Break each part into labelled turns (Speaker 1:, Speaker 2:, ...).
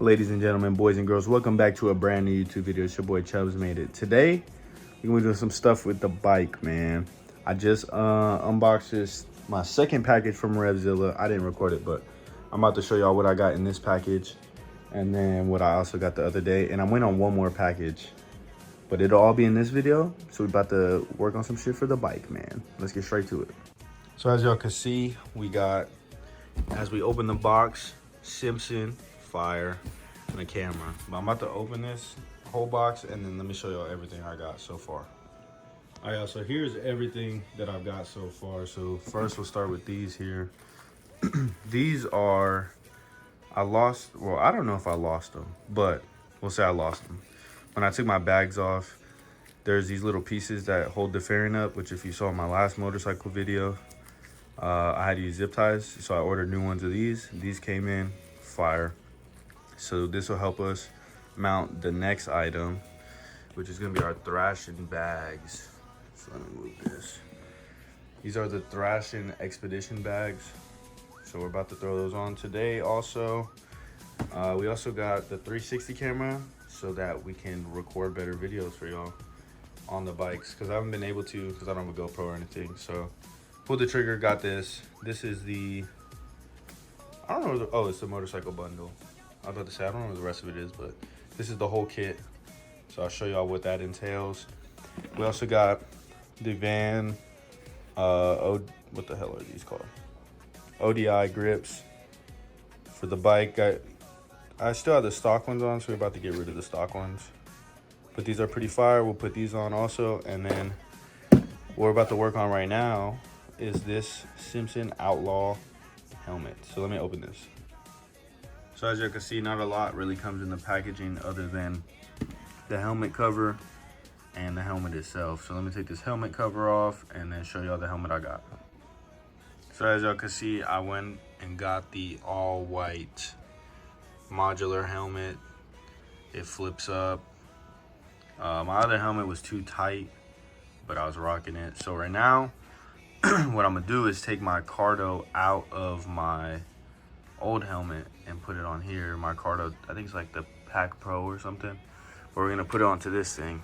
Speaker 1: Ladies and gentlemen, boys and girls, welcome back to a brand new YouTube video. It's your boy Chubbs made it. Today, we're gonna be doing some stuff with the bike, man. I just unboxed my second package from Revzilla. I didn't record it, but I'm about to show y'all what I got in this package and then what I also got the other day. And I went on one more package, but it'll all be in this video. So we're about to work on some shit for the bike, man. Let's get straight to it. So as y'all can see, we got, as we open the box, Simpson, fire, and a camera. But I'm about to open this whole box and then let me show y'all everything I got so far. All right, y'all, so here's everything that I've got so far. So first we'll start with these here. These are, I don't know if I lost them, but we'll say I lost them. When I took my bags off, there's these little pieces that hold the fairing up, which if you saw in my last motorcycle video, I had to use zip ties. So I ordered new ones of these. These came in fire. So this will help us mount the next item, which is gonna be our thrashing bags. So let me move this. These are the thrashing expedition bags. So we're about to throw those on today. Also, we also got the 360 camera so that we can record better videos for y'all on the bikes. Cause I haven't been able to, cause I don't have a GoPro or anything. So pulled the trigger, got this. This is the, I don't know, oh, it's the motorcycle bundle. I was about to say, I don't know what the rest of it is, but this is the whole kit. So I'll show y'all what that entails. We also got the Van, what the hell are these called? ODI grips for the bike. I still have the stock ones on, so we're about to get rid of the stock ones. But these are pretty fire. We'll put these on also. And then what we're about to work on right now is this Simpson Outlaw helmet. So let me open this. So as you can see, not a lot really comes in the packaging other than the helmet cover and the helmet itself. So let me take this helmet cover off and then show y'all the helmet I got. So as y'all can see, I went and got the all white modular helmet. It flips up. My other helmet was too tight, but I was rocking it. So right now, what I'm gonna do is take my Cardo out of my old helmet and put it on here. My Cardo, I think it's like the Pack Pro or something. But we're gonna put it onto this thing.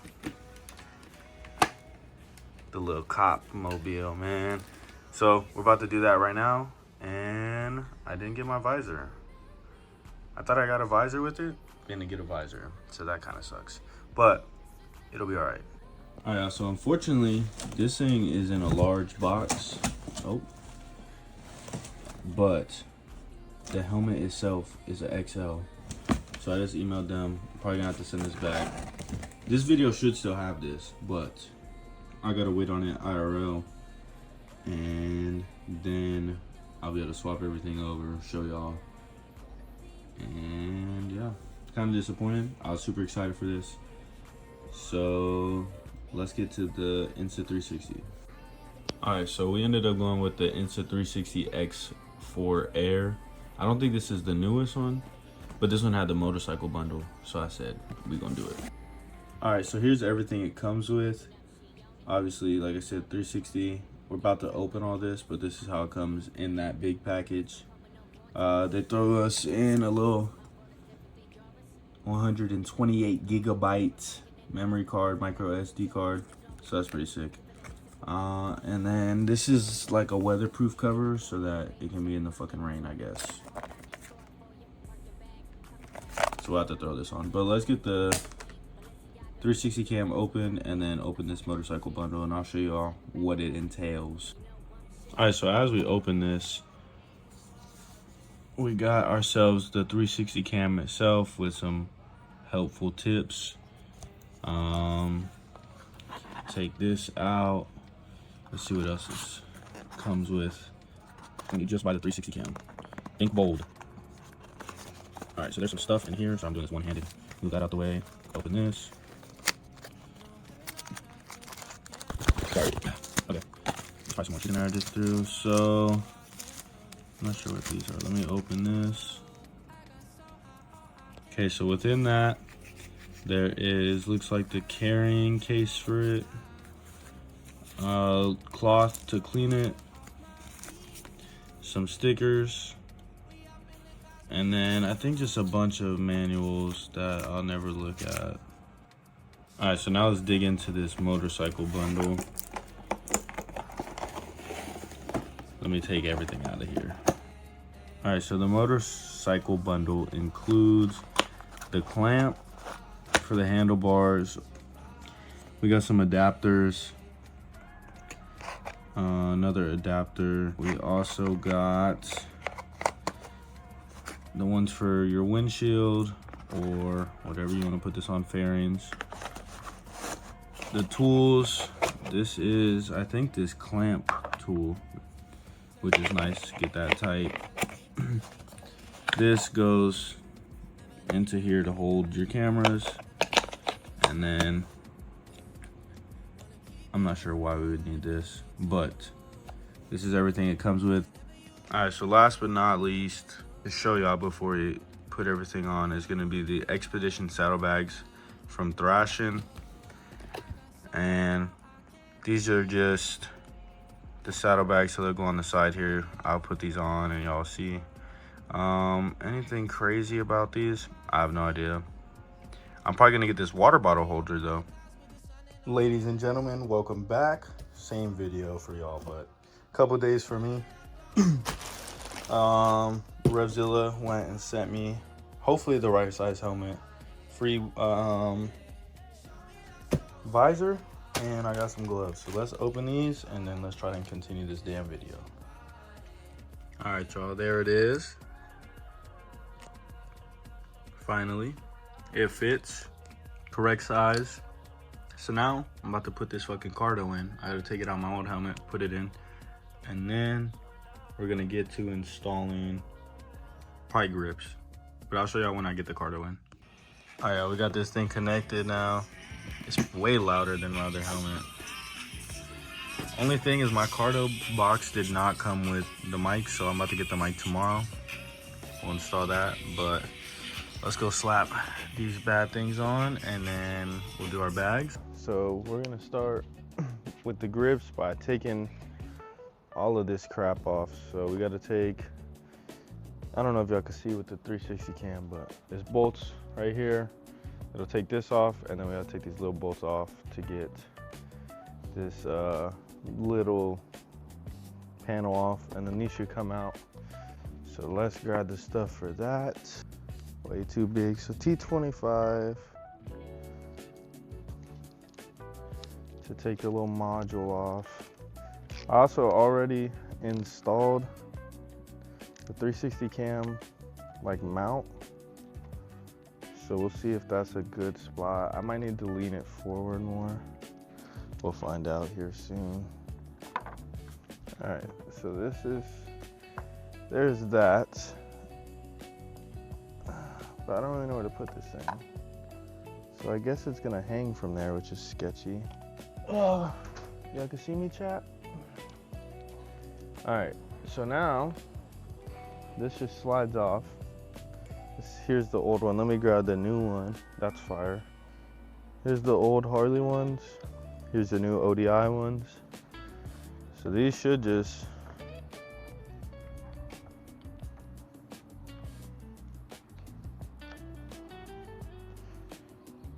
Speaker 1: The little cop mobile, man. So we're about to do that right now. And I didn't get my visor. I thought I got a visor with it. Didn't get a visor. So that kind of sucks. But it'll be all right. All right, so unfortunately, this thing is in a large box. Oh. But the helmet itself is an XL. So I just emailed them. Probably gonna have to send this back. This video should still have this, but I gotta wait on it IRL. And then I'll be able to swap everything over, show y'all. And yeah, kind of disappointed. I was super excited for this. So let's get to the Insta360. All right, so we ended up going with the Insta360 X4 Air. I don't think this is the newest one, but this one had the motorcycle bundle. So I said, we're gonna do it. All right, so here's everything it comes with. Obviously, like I said, 360. We're about to open all this, but this is how it comes in that big package. They throw us in a little 128 gigabyte memory card, micro SD card. So that's pretty sick. And then this is like a weatherproof cover so that it can be in the fucking rain, I guess. So we'll have to throw this on. But let's get the 360 cam open and then open this motorcycle bundle and I'll show you all what it entails. All right, so as we open this, we got ourselves the 360 cam itself with some helpful tips. Take this out. Let's see what else this comes with. When you just buy the 360 cam. Think bold. All right, so there's some stuff in here, so I'm doing this one-handed. Move that out the way. Open this. Sorry. Okay. There's probably some more shit in there I just threw. So I'm not sure what these are. Let me open this. Okay, so within that, there is, looks like the carrying case for it. Cloth to clean it. Some stickers. And then I think just a bunch of manuals that I'll never look at. All right, so now let's dig into this motorcycle bundle. Let me take everything out of here. All right, so the motorcycle bundle includes the clamp for the handlebars. We got some adapters, another adapter. We also got the ones for your windshield or whatever you want to put this on, fairings. The tools, this is, I think, this clamp tool, which is nice, get that tight. This goes into here to hold your cameras, and then I'm not sure why we would need this, but this is everything it comes with. All right, so last but not least, to show y'all before you put everything on, is gonna be the Expedition saddlebags from Thrashin'. And these are just the saddlebags, so they'll go on the side here. I'll put these on and y'all see. Anything crazy about these? I have no idea. I'm probably gonna get this water bottle holder though. Ladies and gentlemen, welcome back. Same video for y'all, but a couple days for me. Revzilla went and sent me, hopefully the right size helmet, free visor, and I got some gloves. So let's open these and then let's try and continue this damn video. All right, y'all, there it is. Finally, it fits, correct size. So now I'm about to put this fucking cardo in. I gotta take it out my old helmet, put it in, and then we're gonna get to installing pie grips. But I'll show y'all when I get the cardo in. All right, we got this thing connected now. It's way louder than my other helmet. Only thing is my cardo box did not come with the mic, so I'm about to get the mic tomorrow. We'll install that, but let's go slap these bad things on and then we'll do our bags. So we're gonna start with the grips by taking all of this crap off. So we gotta take, I don't know if y'all can see with the 360 cam, but there's bolts right here. It'll take this off, and then we gotta take these little bolts off to get this little panel off, and then these should come out. So let's grab the stuff for that. Way too big, so T25 to take the little module off. I also already installed the 360 cam like mount, so we'll see if that's a good spot. I might need to lean it forward more. We'll find out here soon. All right, so there's that. But I don't really know where to put this thing. So I guess it's gonna hang from there, which is sketchy. Oh, y'all can see me, chat? All right, so now this just slides off. Here's the old one. Let me grab the new one. That's fire. Here's the old Harley ones. Here's the new ODI ones. So these should just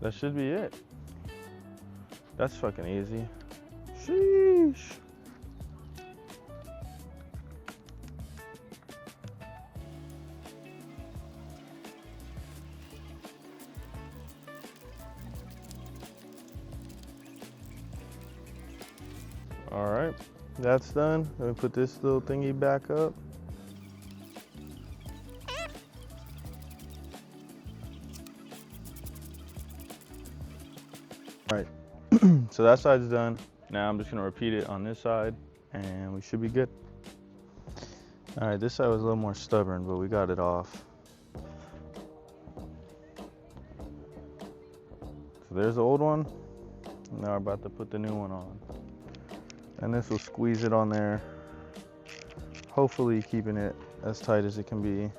Speaker 1: that should be it. That's fucking easy. Sheesh. All right, that's done. Let me put this little thingy back up. All right, so that side's done. Now I'm just gonna repeat it on this side and we should be good. All right, this side was a little more stubborn, but we got it off. So there's the old one. Now we're about to put the new one on. And this will squeeze it on there, hopefully keeping it as tight as it can be.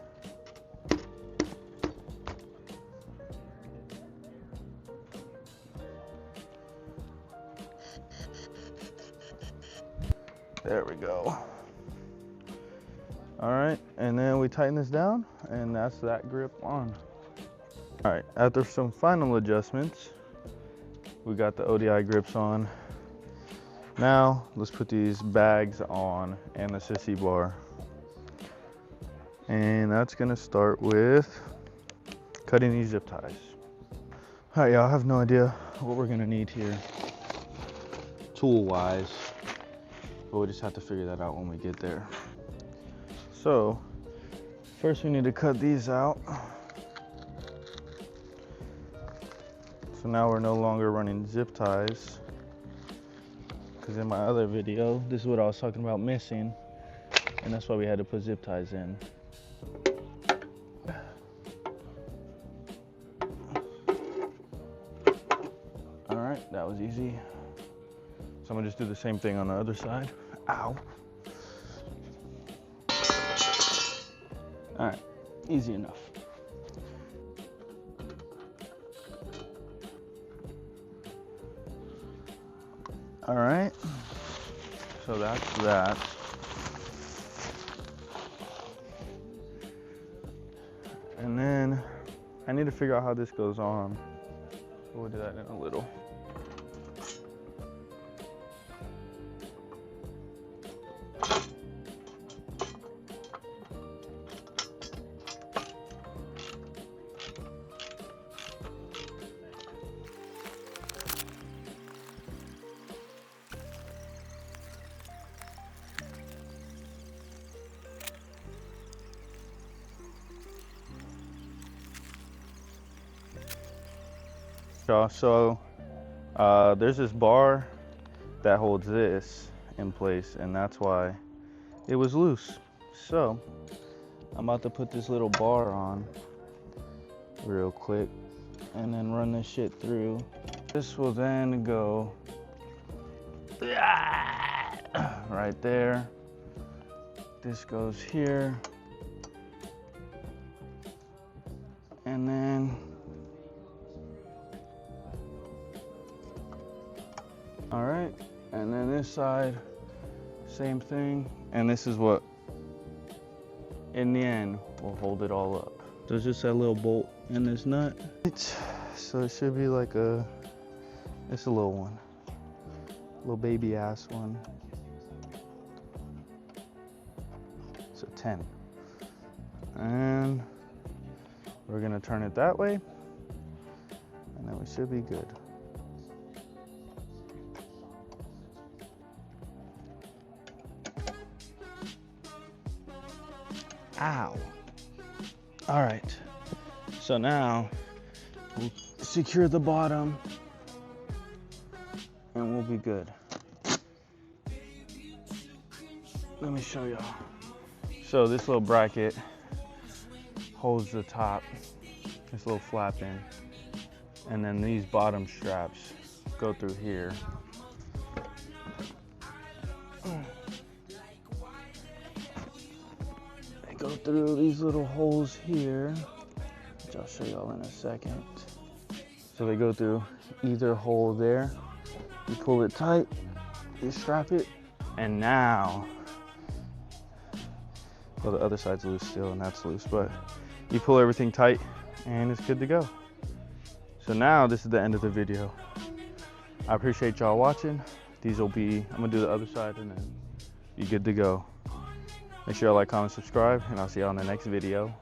Speaker 1: There we go. All right, and then we tighten this down, and that's that grip on. All right, after some final adjustments, we got the ODI grips on. Now, let's put these bags on and the sissy bar. And that's gonna start with cutting these zip ties. All right, y'all, I have no idea what we're gonna need here tool-wise, but we just have to figure that out when we get there. So, first we need to cut these out. So now we're no longer running zip ties, because in my other video, this is what I was talking about missing, and that's why we had to put zip ties in. All right, that was easy. So I'm gonna just do the same thing on the other side. Ow. All right, easy enough. All right, so that's that. And then I need to figure out how this goes on. We'll do that in a little. So there's this bar that holds this in place, and that's why it was loose. So I'm about to put this little bar on real quick and then run this shit through. This will then go right there. This goes here, and then all right, and then this side, same thing. And this is what, in the end, will hold it all up. There's just that little bolt in this nut. So it should be like it's a little one. Little baby ass one. It's a 10. And we're gonna turn it that way, and then we should be good. Ow. All right, so now we'll secure the bottom and we'll be good. Let me show y'all. So this little bracket holds the top, this little flap in, and then these bottom straps go through here. Go through these little holes here, which I'll show y'all in a second. So they go through either hole there. You pull it tight, you strap it, and now, well, the other side's loose still, and that's loose, but you pull everything tight, and it's good to go. So now this is the end of the video. I appreciate y'all watching. These will be, I'm gonna do the other side, and then you're good to go. Make sure y'all like, comment, subscribe, and I'll see y'all in the next video.